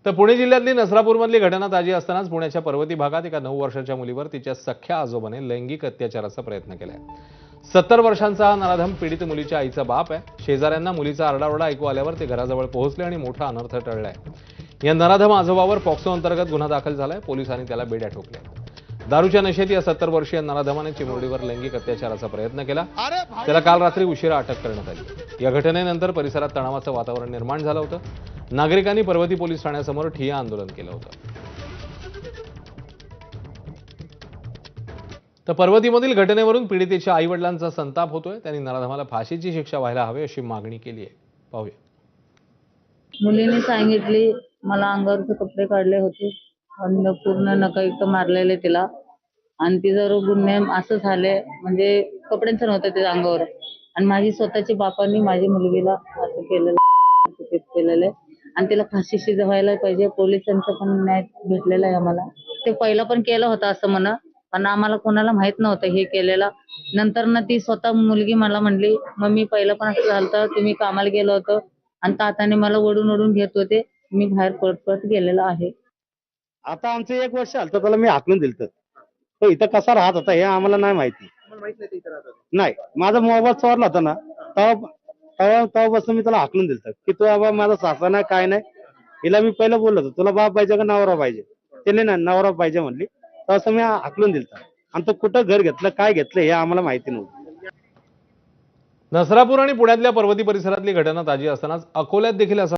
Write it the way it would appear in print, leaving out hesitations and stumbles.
तर पुणे जिल्ह्यातली नसरापूरमधली घटना ताजी असतानाच पुण्याच्या पर्वती भागात एका 9 वर्षाच्या मुलीवर तिच्या सख्ख्या आजोबाने लैंगिक अत्याचाराचा प्रयत्न केलाय। 70 वर्षांचा हा नराधम पीडित मुलीच्या आईचा बाप आहे। शेजाऱ्यांना मुलीचा आरडाओरडा ऐकू आल्यावर ते घराजवळ पोहोचले आणि मोठा अनर्थ टळलाय। या नराधम आजोबावर पॉक्सो अंतर्गत गुन्हा दाखल झालाय। पोलिसांनी त्याला बेड्या ठोकल्या। दारूच्या नशेत या 70 वर्षीय नराधमाने चिमुरडीवर लैंगिक अत्याचाराचा प्रयत्न केला। त्याला काल रात्री उशिरा अटक करण्यात आली। या घटनेनंतर परिसरात तणावाचं वातावरण निर्माण झालं होतं। नागरिकांनी पर्वती पोलीस ठाण्यासमोर ठिय्या आंदोलन केलं होतं। तर पर्वतीमधील घटनेवरून पीडितेच्या आई-वडिलांचा संताप होतोय। त्यांनी नराधमाला फाशीची शिक्षा व्हायला हवी अशी मागणी केली आहे। पाहूया। मुलीने सांगितली मला अंगावरचे कपडे काढले होते आणि पूर्ण नखयुक्त मारलेले तिला आणि ती जर गुन्हे असं झाले म्हणजे कपड्यांचं नव्हतं ते अंगावर आणि माझी स्वतःची बापांनी माझी मुलगीला असं केलेलं आणि तिला फाशीशी व्हायला पाहिजे। पोलिसांचा पण न्याय भेटलेला आहे आम्हाला। ते पहिला पण केलं होतं असं म्हणा, पण आम्हाला कोणाला माहित नव्हतं हे केलेलं। नंतर ना ती स्वतः मुलगी मला म्हणली मम्मी पहिलं पण असं झालं, तुम्ही कामाला गेलो होतो आणि ताताने मला ओढून घेत होते, मी बाहेर पळत गेलेला आहे। आता आमचं 1 वर्ष झालं त्याला मी हाकलून दिलत। तो इथं कसा राहत होता हे आम्हाला नाही माहिती। नाही, माझा मोबाईल चोरला होता ना, तेव्हापासून मी त्याला हाकलून दिलत की तू बाबा माझा सासरा नाही काय नाही। हिला मी पहिलं बोललो होतो तुला बाप पाहिजे का नवरा पाहिजे, त्याने नाही नवरा पाहिजे म्हणली। तसं मी हाकलून दिलत आणि तो कुठं घर घेतलं काय घेतलं हे आम्हाला माहिती नव्हतं। नसरापूर आणि पुण्यातल्या पर्वती परिसरातली घटना ताजी असतानाच अकोल्यात देखील असा